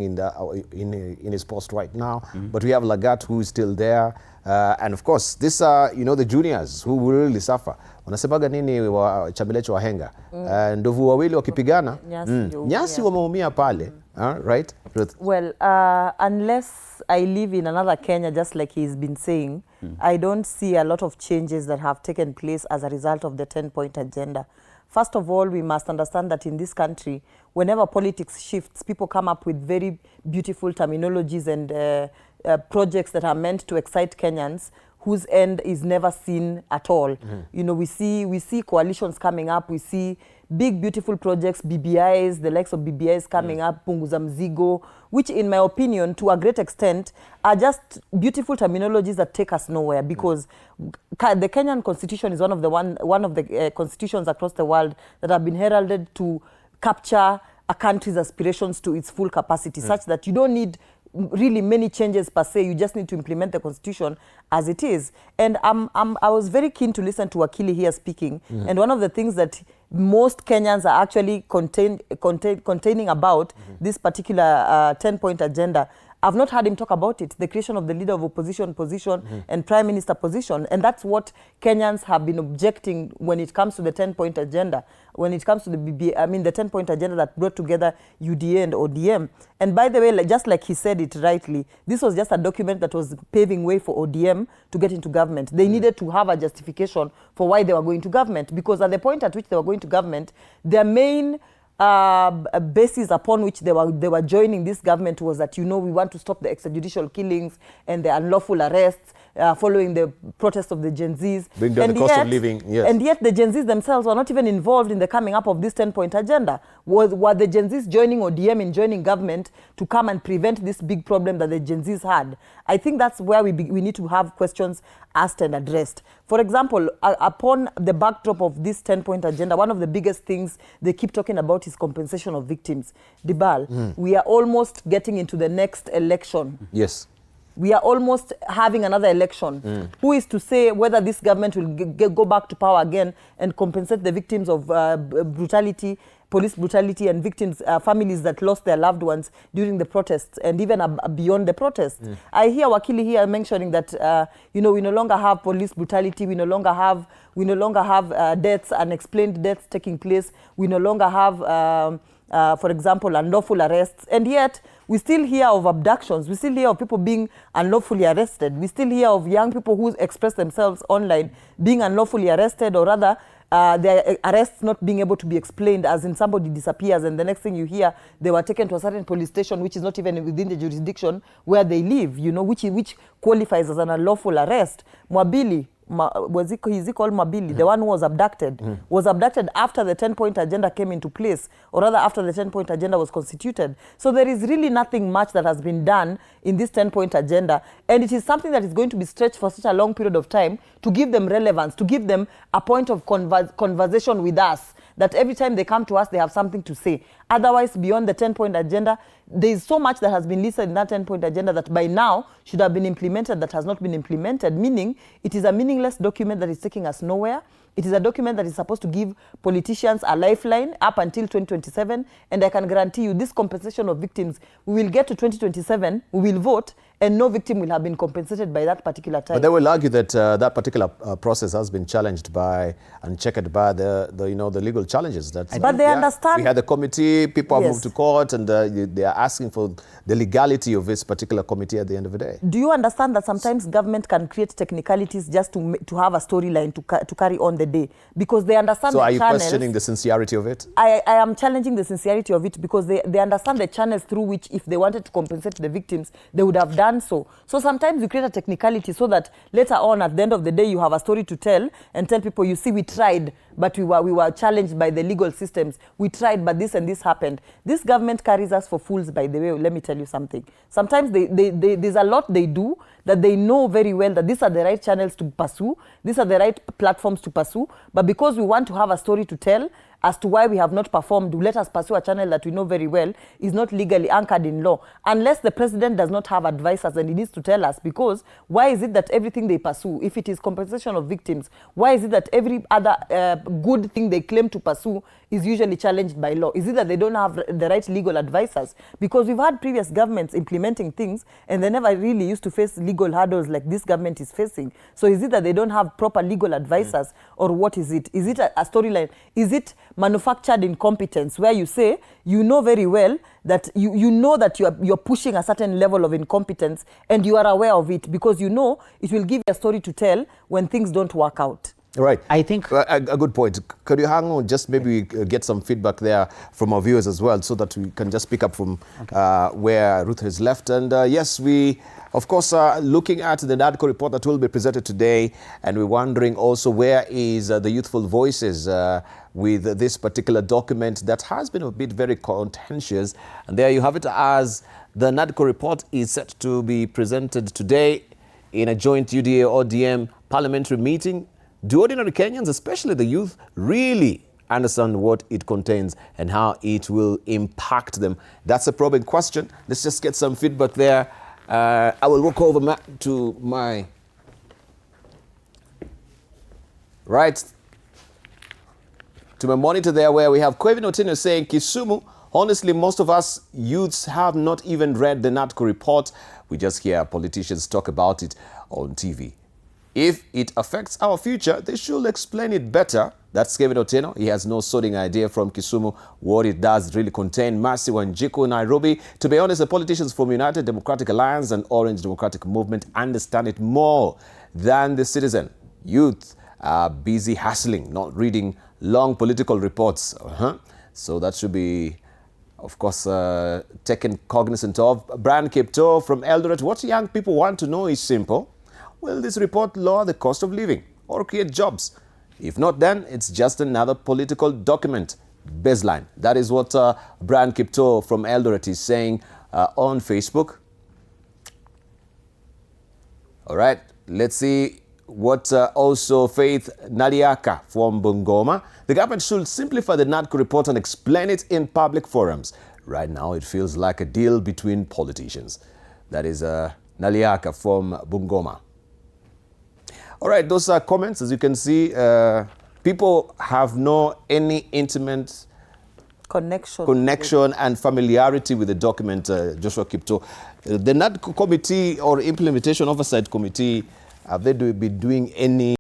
in his post right now, but we have Lagat who is still there, and of course these are the juniors who will really suffer. Wanasemaga nini wa chambilecho wahenga, ndovu wawili wakipigana nyasi wameumia pale. Right, Ruth? Well, unless I live in another Kenya, just like he's been saying, I don't see a lot of changes that have taken place as a result of the 10-point agenda. First of all, we must understand that in this country, whenever politics shifts, people come up with very beautiful terminologies and projects that are meant to excite Kenyans, whose end is never seen at all. We see coalitions coming up, we see big beautiful projects, BBIs, the likes of BBIs coming up, Punguza Mzigo, which in my opinion, to a great extent, are just beautiful terminologies that take us nowhere, because the Kenyan constitution is one of the constitutions across the world that have been heralded to capture a country's aspirations to its full capacity, such that you don't need really many changes per se. You just need to implement the constitution as it is. And I was very keen to listen to Wakili here speaking. And one of the things that most Kenyans are actually containing about this particular 10-point agenda, I've not heard him talk about it, the creation of the leader of opposition position and prime minister position. And that's what Kenyans have been objecting when it comes to the 10-point agenda, when it comes to the the 10-point agenda that brought together UDA and ODM. And by the way, just like he said it rightly, this was just a document that was paving way for ODM to get into government. They needed to have a justification for why they were going to government, because at the point at which they were going to government, their main basis upon which they were joining this government was that, we want to stop the extrajudicial killings and the unlawful arrests following the protest of the Gen Zs. Bring down the cost of living, yes. And yet the Gen Zs themselves were not even involved in the coming up of this 10-point agenda. Were the Gen Zs joining ODM in joining government to come and prevent this big problem that the Gen Zs had? I think that's where we need to have questions asked and addressed. For example, upon the backdrop of this 10-point agenda, one of the biggest things they keep talking about is compensation of victims. Dibal, we are almost getting into the next election. Yes. We are almost having another election. Who is to say whether this government will go back to power again and compensate the victims of brutality, police brutality, and victims, families that lost their loved ones during the protests and even beyond the protests. I hear Wakili here mentioning that we no longer have police brutality, we no longer have deaths, unexplained deaths taking place, we no longer have for example, unlawful arrests, and yet we still hear of abductions, we still hear of people being unlawfully arrested, we still hear of young people who express themselves online being unlawfully arrested, or rather their arrests not being able to be explained, as in somebody disappears and the next thing you hear, they were taken to a certain police station which is not even within the jurisdiction where they live, which qualifies as an unlawful arrest. Mwabili, is he called Mabili, the one who was abducted, was abducted after the 10-point agenda came into place, or rather after the 10-point agenda was constituted. So there is really nothing much that has been done in this 10-point agenda, and it is something that is going to be stretched for such a long period of time to give them relevance, to give them a point of conversation with us, that every time they come to us, they have something to say. Otherwise, beyond the 10-point agenda, there is so much that has been listed in that 10-point agenda that by now should have been implemented that has not been implemented, meaning it is a meaningless document that is taking us nowhere. It is a document that is supposed to give politicians a lifeline up until 2027, and I can guarantee you this compensation of victims, we will get to 2027, we will vote, and no victim will have been compensated by that particular time. But they will argue that that particular process has been challenged by and checked by the legal challenges. But they understand. We had the committee, people have moved to court, and they are asking for the legality of this particular committee at the end of the day. Do you understand that sometimes government can create technicalities just to have a storyline to carry on the day? Because they understand the channels. So are you questioning the sincerity of it? I am challenging the sincerity of it, because they understand the channels through which, if they wanted to compensate the victims, they would have done so. So sometimes you create a technicality so that later on, at the end of the day, you have a story to tell and tell people, you see, we tried, but we were challenged by the legal systems. We tried, but this and this happened. This government carries us for fools, by the way. Let me tell you something. Sometimes there's a lot they do that they know very well that these are the right channels to pursue, these are the right platforms to pursue, but because we want to have a story to tell as to why we have not performed, let us pursue a channel that we know very well is not legally anchored in law. Unless the president does not have advisors, and he needs to tell us, because why is it that everything they pursue, if it is compensation of victims, why is it that every other good thing they claim to pursue is usually challenged by law? Is it that they don't have the right legal advisors? Because we've had previous governments implementing things and they never really used to face legal hurdles like this government is facing. So is it that they don't have proper legal advisors, or what is it? Is it a storyline? Is it manufactured incompetence where you say, you know very well that you know that you're pushing a certain level of incompetence and you are aware of it because you know it will give you a story to tell when things don't work out? Right. I think a good point. Could you hang on, just maybe get some feedback there from our viewers as well, so that we can just pick up from where Ruth has left. And yes, we, of course, are looking at the NADCO report that will be presented today, and we're wondering also where is the youthful voices with this particular document that has been a bit very contentious. And there you have it, as the NADCO report is set to be presented today in a joint UDA-ODM parliamentary meeting. Do ordinary Kenyans, especially the youth, really understand what it contains and how it will impact them? That's a probing question. Let's just get some feedback there. I will walk over to my right, to my monitor there, where we have Kevin Otieno saying, Kisumu, honestly, most of us youths have not even read the NADCO report. We just hear politicians talk about it on TV. If it affects our future, they should explain it better. That's Kevin Otieno. He has no sorting idea from Kisumu what it does really contain. Mercy Wanjiku, Nairobi. To be honest, the politicians from United Democratic Alliance and Orange Democratic Movement understand it more than the citizen. Youth are busy hustling, not reading long political reports. So that should be, of course, taken cognizant of. Brian Kipto from Eldoret. What young people want to know is simple. Will this report lower the cost of living or create jobs? If not, then it's just another political document. Baseline. That is what Brian Kipto from Eldoret is saying on Facebook. All right, let's see what also Faith Naliaka from Bungoma. The government should simplify the NADCO report and explain it in public forums. Right now, it feels like a deal between politicians. That is Naliaka from Bungoma. All right, those are comments. As you can see, people have no any intimate connection and familiarity with the document, Joshua Kipto. The NADCO committee or implementation oversight committee, have they been doing any